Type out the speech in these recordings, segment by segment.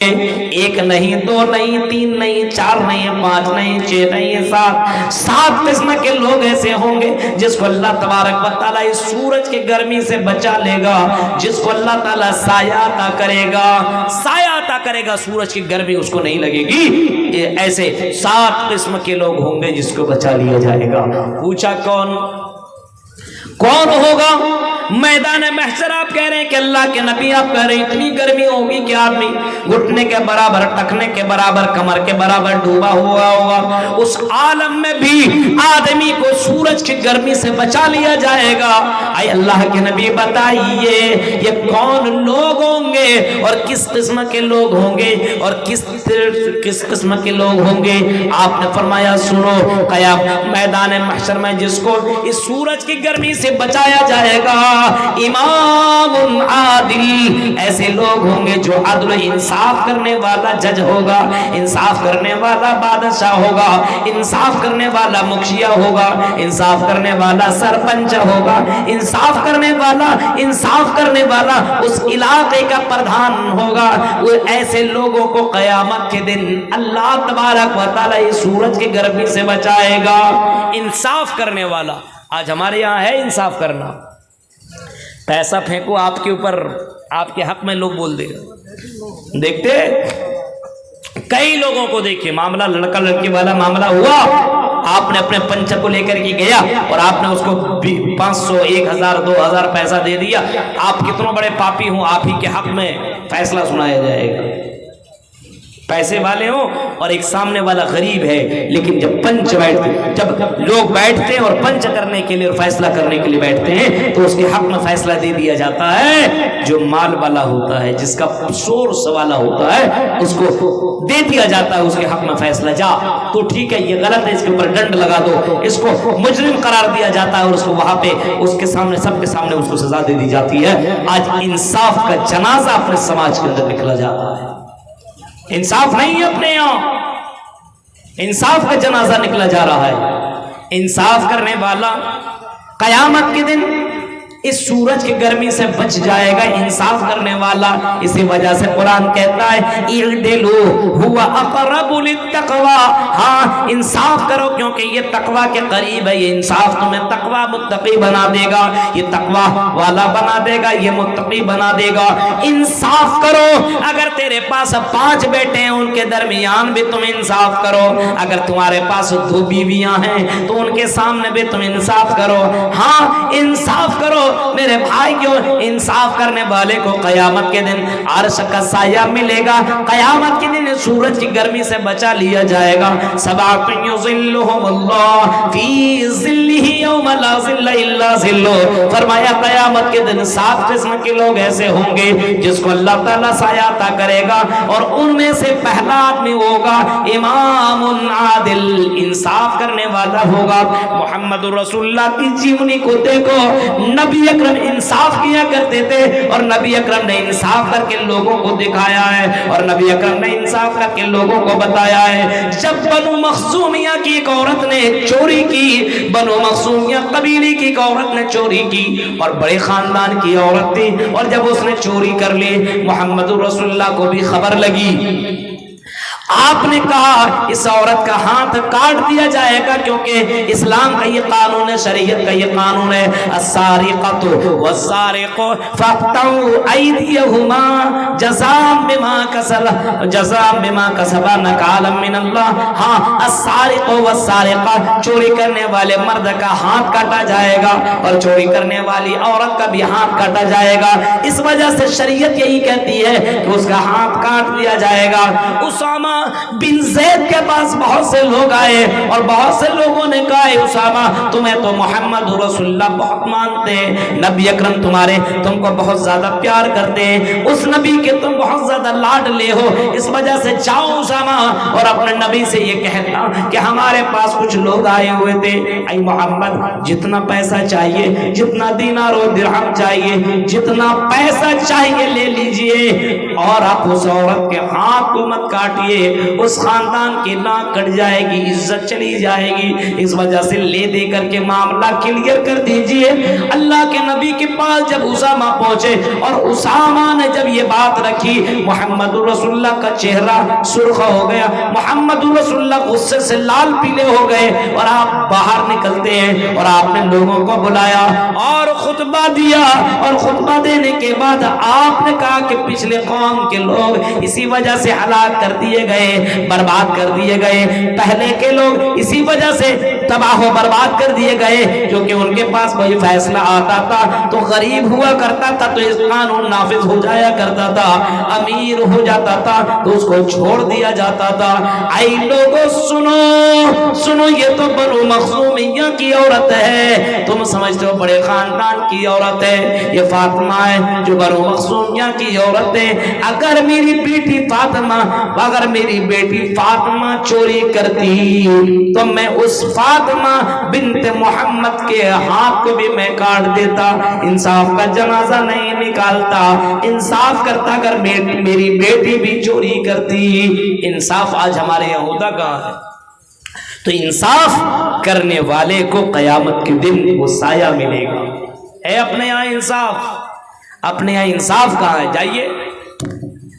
ایک نہیں، دو نہیں، تین نہیں، چار نہیں، پانچ نہیں، چھ نہیں، سات قسم کے لوگ ایسے ہوں گے جس کو اللہ تبارک و تعالیٰ اس سورج کے گرمی سے بچا لے گا، جس کو اللہ تعالیٰ سایہ عطا کرے گا، سایہ عطا کرے گا، سورج کی گرمی اس کو نہیں لگے گی۔ ایسے 7 قسم کے لوگ ہوں گے جس کو بچا لیا جائے گا۔ پوچھا کون ہوگا؟ میدان محشر آپ کہہ رہے ہیں کہ اللہ کے نبی آپ کہہ رہے ہیں اتنی گرمی ہوگی کہ آدمی گھٹنے کے برابر، ٹکنے کے برابر، کمر کے برابر ڈوبا ہوا ہوگا۔ اس عالم میں بھی آدمی کو سورج کی گرمی سے بچا لیا جائے گا۔ اے اللہ کے نبی بتائیے یہ کون لوگ ہوں گے اور کس قسم کے لوگ ہوں گے اور کس قسم کے لوگ ہوں گے؟ آپ نے فرمایا سنو، قیامت میدان محشر میں جس کو اس سورج کی گرمی سے بچایا جائے گا، امام عادل، ایسے لوگ ہوں گے جو عدل و انصاف کرنے والا جج ہوگا، انصاف کرنے والا بادشاہ ہوگا، انصاف کرنے والا مکھیا ہوگا، انصاف کرنے والا سرپنچ ہوگا، انصاف کرنے والا اس علاقے کا پردھان ہوگا۔ وہ ایسے لوگوں کو قیامت کے دن اللہ تبارک و تعالی اس سورج کی گرمی سے بچائے گا۔ انصاف کرنے والا، آج ہمارے یہاں ہے انصاف کرنا، پیسہ پھینکو آپ کے اوپر، آپ کے حق میں لوگ بول دے گا۔ دیکھتے کئی لوگوں کو دیکھیں، معاملہ لڑکا لڑکی والا معاملہ ہوا، آپ نے اپنے پنچ کو لے کر کے گیا اور آپ نے اس کو 500 1000 2000 پیسہ دے دیا، آپ کتنے بڑے پاپی ہوں، آپ ہی کے حق میں فیصلہ سنایا جائے گا۔ پیسے والے ہوں اور ایک سامنے والا غریب ہے، لیکن جب لوگ بیٹھتے ہیں اور پنچ کرنے کے لیے اور فیصلہ کرنے کے لیے بیٹھتے ہیں تو اس کے حق میں فیصلہ دے دیا جاتا ہے۔ جو مال والا ہوتا ہے، جس کا سورس والا ہوتا ہے، اس کو دے دیا جاتا ہے اس کے حق میں فیصلہ، جا تو ٹھیک ہے یہ غلط ہے، اس کے اوپر ڈنڈ لگا دو، اس کو مجرم قرار دیا جاتا ہے اور اس کو وہاں پہ اس کے سامنے، سب کے سامنے اس کو سزا دے دی جاتی ہے۔ آج انصاف کا جنازہ اپنے سماج کے اندر نکلا جاتا ہے، انصاف نہیں ہے اپنے یہاں، انصاف کا جنازہ نکلا جا رہا ہے۔ انصاف کرنے والا قیامت کے دن اس سورج کی گرمی سے بچ جائے گا، انصاف کرنے والا۔ اسی وجہ سے قرآن کہتا ہے اعدلوا هو اقرب للتقوی، ہاں انصاف کرو کیونکہ یہ تقوی کے قریب ہے، یہ انصاف تمہیں تقوی متقی بنا دے گا، یہ تقوی والا بنا دے گا، یہ متقی بنا دے گا۔ انصاف کرو، اگر تیرے پاس 5 بیٹے ہیں ان کے درمیان بھی تم انصاف کرو، اگر تمہارے پاس 2 بیویاں ہیں تو ان کے سامنے بھی تم انصاف کرو، ہاں انصاف کرو میرے بھائیوں۔ انصاف کرنے والے کو قیامت کے دن عرش کا سایہ ملے گا، قیامت کے دن سورج کی گرمی سے بچا لیا جائے گا۔ سبعۃ یظلھم اللہ فی ظلہ یوم لا ظل الا ظلہ، فرمایا قیامت کے دن 7 قسم کے لوگ ایسے ہوں گے جس کو اللہ تعالیٰ سایہ عطا کرے گا، اور ان میں سے پہلا آدمی ہوگا امام عادل، انصاف کرنے والا ہوگا۔ محمد رسول اللہ کی جیونی کو دیکھو، نبی اکرم انصاف کیا کرتے تھے اور نبی اکرم نے انصاف کر کے لوگوں کو دکھایا ہے، اور نبی اکرم نے انصاف کر کے لوگوں کو بتایا ہے۔ جب بنو مخزومیہ کی ایک عورت نے چوری کی، بنو مخزومیہ قبیلے کی ایک عورت نے چوری کی اور بڑے خاندان کی عورت تھی، اور جب اس نے چوری کر لی محمد رسول اللہ کو بھی خبر لگی، آپ نے کہا اس عورت کا ہاتھ کاٹ دیا جائے گا، کیونکہ اسلام کا یہ قانون ہے، شریعت کا یہ قانون ہے، السارقۃ والسارق فاقطعوا ایدیہما جزاء بما کسبا نکالا من اللہ۔ ہاں السارق والسارقہ، چوری کرنے والے مرد کا ہاتھ کاٹا جائے گا اور چوری کرنے والی عورت کا بھی ہاتھ کاٹا جائے گا۔ اس وجہ سے شریعت یہی کہتی ہے کہ اس کا ہاتھ کاٹ دیا جائے گا۔ اسامہ بن زید کے پاس بہت سے لوگ آئے اور بہت سے لوگوں نے کہا اسامہ تمہیں تو محمد رسول اللہ بہت مانتے ہیں، نبی اکرم تم کو بہت زیادہ پیار کرتے ہیں، اس نبی کے تم بہت زیادہ لاڈ لے ہو، اس وجہ سے جاؤ اسامہ اور اپنے نبی سے یہ کہنا کہ ہمارے پاس کچھ لوگ آئے ہوئے تھے، اے محمد جتنا پیسہ چاہیے، جتنا دینار و درہم چاہیے، جتنا پیسہ چاہیے لے لیجئے، اور آپ اس عورت کے ہاتھ کو مت کاٹیے، اس خاندان کی ناک کٹ جائے گی، عزت چلی جائے گی، اس وجہ سے لے دے کر کے معاملہ کلیئر کر دیجئے۔ اللہ کے نبی کے پاس جب اسامہ پہنچے اور اسامہ نے جب یہ بات رکھی، محمد رسول اللہ کا چہرہ سرخ ہو گیا، محمد رسول اللہ غصے سے لال پیلے ہو گئے، اور آپ باہر نکلتے ہیں اور آپ نے لوگوں کو بلایا اور خطبہ دیا، اور خطبہ دینے کے بعد آپ نے کہا کہ پچھلے قوم کے لوگ اسی وجہ سے ہلاک کر دیے گئے، برباد کر دیے گئے، پہلے کے لوگ اسی وجہ سے تباہ و برباد کر دیے گئے کیونکہ ان کے پاس کوئی فیصلہ آتا تھا تو غریب ہوا کرتا تھا تو اس قانون نافذ ہو جایا کرتا تھا، امیر ہو جاتا تھا تو اس کو چھوڑ دیا جاتا تھا۔ اے لوگوں سنو سنو، یہ تو بنو مخزومیہ کی عورت ہے، تم سمجھتے ہو بڑے خاندان کی عورت ہے، یہ فاطمہ ہے جو بنو مخزومیہ کی عورت ہے۔ اگر میری بیٹی فاطمہ چوری کرتی تو میں اس فاطمہ بنت محمد کے ہاتھ کو بھی میں کاٹ دیتا، انصاف کا جنازہ نہیں نکالتا، انصاف کرتا اگر میری بیٹی بھی چوری کرتی۔ انصاف آج ہمارے یہاں ہوتا کہاں ہے؟ تو انصاف کرنے والے کو قیامت کے دن وہ سایہ ملے گا۔ اے اپنے یہاں انصاف، اپنے یہاں انصاف کہاں ہے؟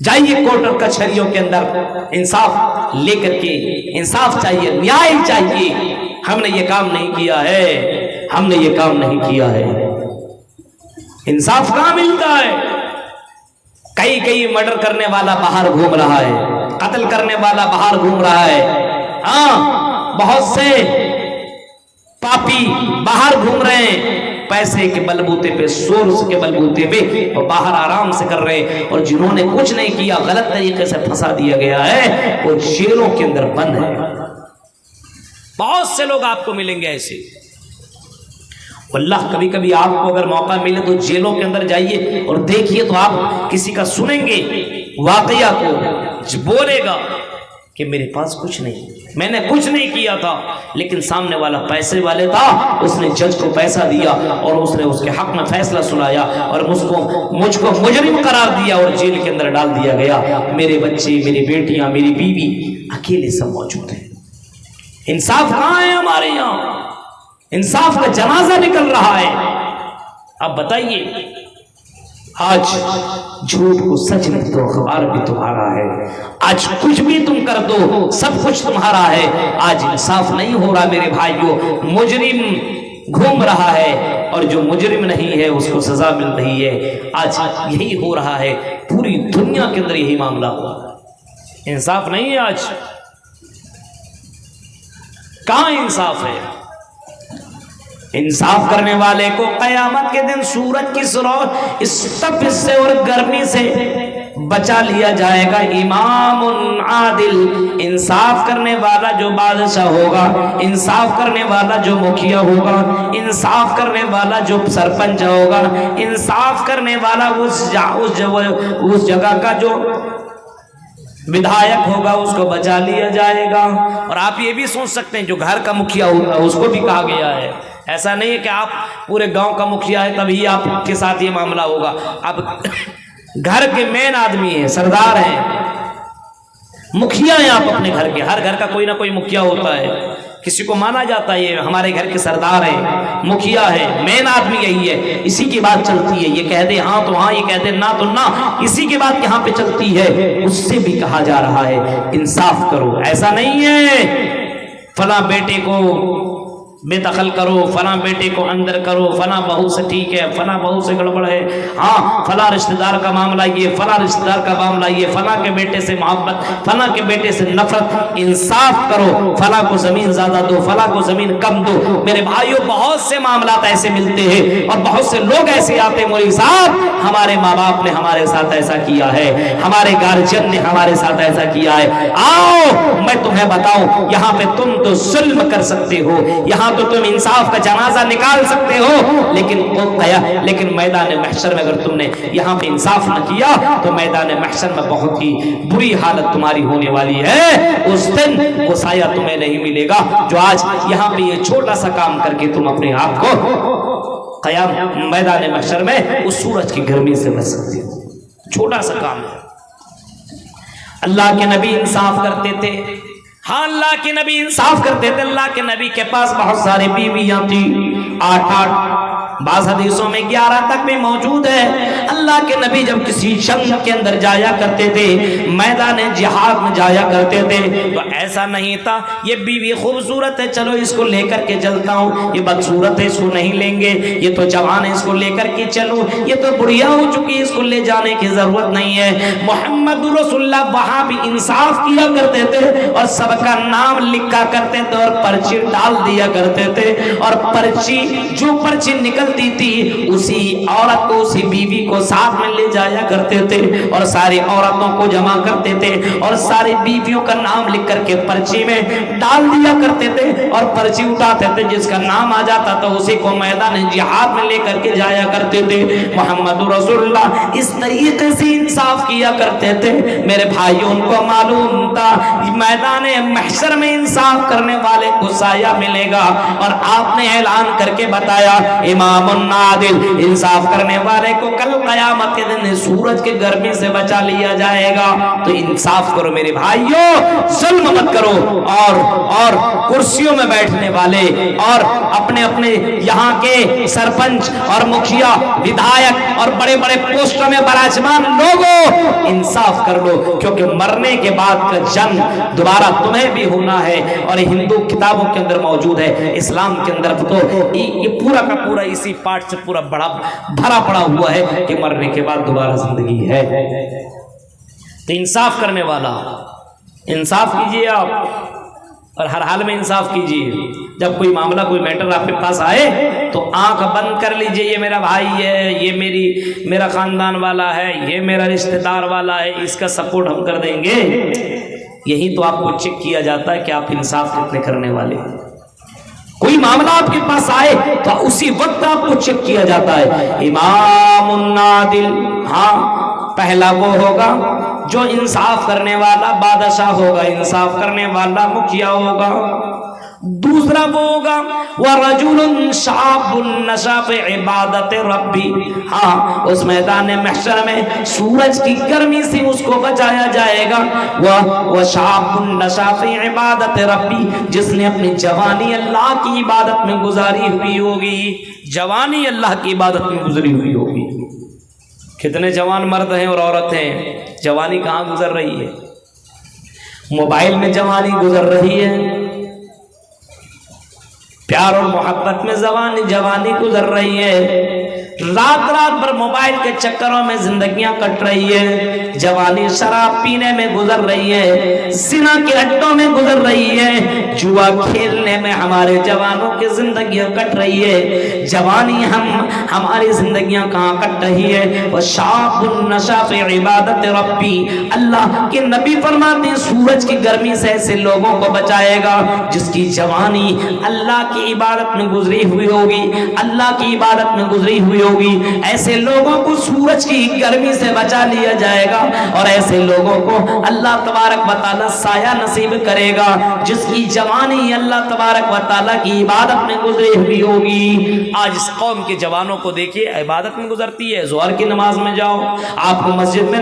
جائیے کورٹ اور کچہریوں کے اندر انصاف لے کر کے، انصاف چاہیے، نیائے چاہیے۔ ہم نے یہ کام نہیں کیا ہے، ہم نے یہ کام نہیں کیا ہے۔ انصاف کہاں ملتا ہے؟ کئی مرڈر کرنے والا باہر گھوم رہا ہے، قتل کرنے والا باہر گھوم رہا ہے، ہاں بہت سے پاپی باہر گھوم رہے ہیں، پیسے کے بلبوتے پہ، سورس کے بلبوتے پہ وہ باہر آرام سے کر رہے ہیں، اور جنہوں نے کچھ نہیں کیا، غلط طریقے سے پھنسا دیا گیا ہے، وہ جیلوں کے اندر بند ہے۔ بہت سے لوگ آپ کو ملیں گے ایسے۔ اللہ کبھی کبھی آپ کو اگر موقع ملے تو جیلوں کے اندر جائیے اور دیکھیے تو آپ کسی کا سنیں گے واقعہ کو، بولے گا کہ میرے پاس کچھ نہیں، میں نے کچھ نہیں کیا تھا، لیکن سامنے والا پیسے والے تھا، اس نے جج کو پیسہ دیا اور اس نے اس کے حق میں فیصلہ سنایا اور مجھ کو مجرم قرار دیا اور جیل کے اندر ڈال دیا گیا۔ میرے بچے، میری بیٹیاں، میری بیوی اکیلے سب موجود ہیں۔ انصاف کہاں ہے ہمارے یہاں؟ انصاف کا جنازہ نکل رہا ہے۔ اب بتائیے، آج جھوٹ کو سچ نہیں تو اخبار بھی تمہارا ہے، آج کچھ بھی تم کر دو سب کچھ تمہارا ہے۔ آج انصاف نہیں ہو رہا میرے بھائیوں، مجرم گھوم رہا ہے اور جو مجرم نہیں ہے اس کو سزا مل رہی ہے۔ آج یہی ہو رہا ہے، پوری دنیا کے اندر یہی معاملہ ہوا، انصاف نہیں ہے۔ آج کہاں انصاف ہے؟ انصاف کرنے والے کو قیامت کے دن سورج کی اس تپش سے اور گرمی سے بچا لیا جائے گا۔ امام عادل، انصاف کرنے والا جو بادشاہ ہوگا، انصاف کرنے والا جو مکھیا ہوگا، انصاف کرنے والا جو سرپنچ ہوگا، انصاف کرنے والا اس جگہ کا جو ودھایک ہوگا، اس کو بچا لیا جائے گا۔ اور آپ یہ بھی سوچ سکتے ہیں جو گھر کا مکھیا ہوگا اس کو بھی کہا گیا ہے، ایسا نہیں ہے کہ آپ پورے گاؤں کا مکھیا ہے تبھی آپ کے ساتھ یہ معاملہ ہوگا۔ آپ گھر کے مین آدمی ہیں، سردار ہیں، مکھیا ہیں آپ اپنے گھر کے، ہر گھر کا کوئی نہ کوئی مکھیا ہوتا ہے، کسی کو مانا جاتا ہے یہ ہمارے گھر کے سردار ہیں، مکھیا ہے، مین آدمی یہی ہے، اسی کی بات چلتی ہے، یہ کہہ دے ہاں تو ہاں، یہ کہہ دے نہ تو نہ، اسی کی بات یہاں پہ چلتی ہے۔ اس سے بھی کہا جا رہا ہے انصاف کرو، ایسا نہیں ہے فلاں بیٹے کو بے دخل کرو، فلاں بیٹے کو اندر کرو، فلاں بہو سے ٹھیک ہے، فلاں بہو سے گڑبڑ ہے، ہاں فلاں رشتہ دار کا معاملہ یہ، فلاں رشتہ دار کا معاملہ یہ، فلاں کے بیٹے سے محبت، فلاں کے بیٹے سے نفرت۔ انصاف کرو، فلاں کو زمین زیادہ دو، فلاں کو زمین کم دو۔ میرے بھائیوں، بہت سے معاملات ایسے ملتے ہیں اور بہت سے لوگ ایسے آتے ہیں، مولوی صاحب ہمارے ماں باپ نے ہمارے ساتھ ایسا کیا ہے، ہمارے گارجین نے ہمارے ساتھ ایسا کیا ہے، آؤ میں تمہیں بتاؤں، یہاں پہ تم تو ظلم کر سکتے ہو، یہاں تو تم انصاف کا جنازہ نکال سکتے ہو، لیکن میدان محشر میں اگر تم نے یہاں پہ انصاف نہ کیا تو میدان محشر میں بہت ہی بری حالت تمہاری ہونے والی ہے۔ اس دن وہ سایہ تمہیں نہیں ملے گا جو آج یہاں پہ یہ چھوٹا سا کام کر کے تم اپنے آپ کو قیام میدان محشر میں اس سورج کی گرمی سے بچ سکتے ہو۔ چھوٹا سا کام ہے۔ اللہ کے نبی انصاف کرتے تھے. ہاں اللہ کے نبی انصاف کرتے تھے. اللہ کے نبی کے پاس بہت ساری بیویاں تھیں, 8 بعض حدیثوں میں 11 تک بھی موجود ہے. اللہ کے نبی جب کسی جنگ کے اندر جایا کرتے تھے, میدان جہاد میں جایا کرتے تھے, تو ایسا نہیں تھا یہ بیوی خوبصورت ہے چلو اس کو لے کر کے چلتا ہوں, یہ بدصورت ہے اس کو نہیں لیں گے, یہ تو جوان ہے اس کو لے کر کے چلو, یہ تو بڑھیا ہو چکی ہے اس کو لے جانے کی ضرورت نہیں ہے. محمد رسول اللہ وہاں بھی انصاف کیا کرتے تھے اور سب کا نام لکھا کرتے تھے اور پرچی ڈال دیا کرتے تھے, اور پرچی جو پرچی نکلتی تھی اسی عورت کو اسی بیوی کو ساتھ میں لے جایا کرتے تھے اور ساری عورتوں کو جمع کرتے تھے اور ساری بیویوں کا نام لکھ کر کے پرچی میں ڈال دیا کرتے تھے اور پرچی اٹھاتے تھے, جس کا نام آ جاتا تھا اسی کو میدان جہاد میں لے کر کے جایا کرتے تھے. محمد رسول اللہ اس طریقے سے انصاف کیا کرتے تھے. میرے بھائیوں ان کو معلوم تھا میدان محشر میں انصاف کرنے والے کو سایہ ملے گا, اور آپ نے اعلان کر کے بتایا امام العادل, انصاف کرنے والے کو کل قیامت کے دن سورج کے گرمی سے بچا لیا جائے گا. تو انصاف کرو میرے بھائیوں, ظلم مت کرو. اور کرسیوں میں بیٹھنے والے اور اپنے اپنے یہاں کے سرپنچ اور مکھیا ودھایک اور بڑے بڑے پوسٹوں میں براجمان لوگوں, انصاف کر لو, کیونکہ مرنے کے بعد کا جنگ دوبارہ تمہیں بھی ہونا ہے. اور ہندو کتابوں کے اندر موجود ہے, اسلام کے اندر تو یہ پورا کا پورا اسی پارٹ سے پورا بڑا بھرا پڑا ہوا ہے کہ مرنے کے بعد دوبارہ زندگی ہے. تو انصاف کرنے والا انصاف کیجئے آپ, اور ہر حال میں انصاف کیجئے. جب کوئی معاملہ کوئی میٹر آپ کے پاس آئے تو آنکھ بند کر لیجئے, یہ میرا بھائی ہے, یہ میرا خاندان والا ہے, یہ میرا رشتہ دار والا ہے, اس کا سپورٹ ہم کر دیں گے. یہی تو آپ کو چیک کیا جاتا ہے کہ آپ انصاف کتنے کرنے والے. کوئی معاملہ آپ کے پاس آئے تو اسی وقت آپ کو چیک کیا جاتا ہے. امام العادل, ہاں پہلا وہ ہوگا جو انصاف کرنے والا بادشاہ ہوگا, انصاف کرنے والا مکھیا ہوگا. دوسرا وہ ہوگا وَرَجُلٌ شَابٌ نَشَأَ فِي عِبَادَةِ رَبِّهِ, ہاں اس میدان محشر میں سورج کی گرمی سے اس کو بچایا جائے گا. وَشَابٌ نَشَأَ فِي عِبَادَةِ رَبِّهِ, جس نے اپنی جوانی اللہ کی عبادت میں گزاری ہوئی ہوگی. جوانی اللہ کی عبادت میں گزری ہوئی ہوگی. کتنے جوان مرد ہیں اور عورت ہیں, جوانی کہاں گزر رہی ہے؟ موبائل میں جوانی گزر رہی ہے, پیار اور محبت میں جوانی گزر رہی ہے, رات بھر موبائل کے چکروں میں زندگیاں کٹ رہی ہے. جوانی شراب پینے میں گزر رہی ہے, زنا کے اڈوں میں گزر رہی ہے, جوا کھیلنے میں ہمارے جوانوں کی زندگیاں کٹ رہی ہے. جوانی ہماری زندگیاں کہاں کٹ رہی ہے؟ وَشَابٌ نَشَأَ فِي عِبَادَةِ رَبِّهِ, اللہ کے نبی فرماتے ہیں سورج کی گرمی سے ایسے لوگوں کو بچائے گا جس کی جوانی اللہ کی عبادت میں گزری ہوئی ہوگی, اللہ کی عبادت میں گزری ہوئی ہوگی. ایسے لوگوں کو سورج کی گرمی سے بچا لیا جائے گا, اور ایسے لوگوں کو اللہ تبارک و تعالی سایہ نصیب کرے گا جس کی جوانی اللہ تبارک و تعالی کی عبادت میں گزری ہوئی ہوگی. آج اس قوم کے جوانوں کو دیکھیے, عبادت میں گزرتی ہے. ظہر کی نماز میں جاؤ آپ کو مسجد میں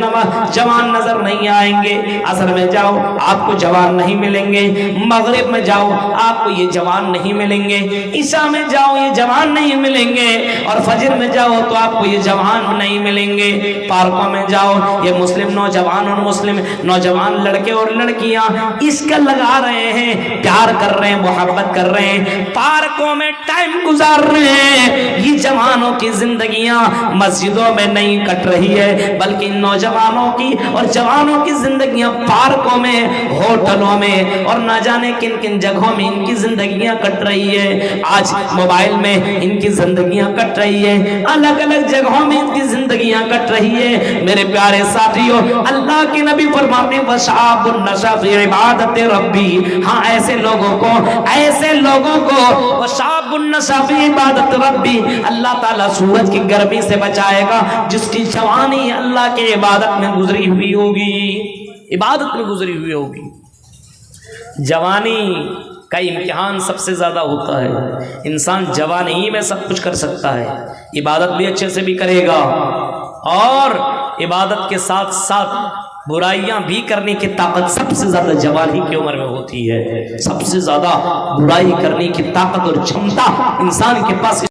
جوان نظر نہیں آئیں گے, عصر میں جاؤ آپ کو جوان نہیں ملیں گے, مغرب میں جاؤ آپ کو یہ جوان نہیں ملیں گے, عشاء میں جاؤ یہ جوان نہیں ملیں گے, اور فجر میں جاؤ تو آپ کو یہ جوان نہیں ملیں گے. پارکوں میں جاؤ یہ مسلم نوجوان اور مسلم نوجوان لڑکے اور لڑکیاں عشق لگا رہے ہیں, پیار کر رہے ہیں, محبت کر رہے ہیں, پارکوں میں ٹائم گزار رہے ہیں. یہ جوانوں کی زندگیاں مسجدوں میں نہیں کٹ رہی ہے, بلکہ نوجوانوں کی اور جوانوں کی زندگیاں پارکوں میں, ہوٹلوں میں اور نہ جانے کن کن جگہوں میں ان کی زندگیاں کٹ رہی ہے. آج موبائل میں ان کی زندگیاں کٹ رہی ہے, الگ الگ جگہوں میں ان کی زندگیاں کٹ رہی ہے. میرے پیارے ساتھیوں, اللہ کے نبی فرماتے ہیں وَشَابٌ نَشَأَ فِي عِبَادَةِ رَبِّهِ, ہاں ایسے لوگوں کو وَشَابٌ نَشَأَ فِي عِبَادَةِ رَبِّهِ, اللہ تعالیٰ سورج کی گرمی سے بچائے گا جس کی جوانی اللہ کے عبادت میں گزری ہوئی ہوگی, عبادت میں گزری ہوئی ہوگی. جوانی کا امتحان سب سے زیادہ ہوتا ہے. انسان جوانی ہی میں سب کچھ کر سکتا ہے, عبادت بھی اچھے سے بھی کرے گا, اور عبادت کے ساتھ ساتھ برائیاں بھی کرنے کی طاقت سب سے زیادہ جوانی کی عمر میں ہوتی ہے. سب سے زیادہ برائی کرنے کی طاقت اور چھمتا انسان کے پاس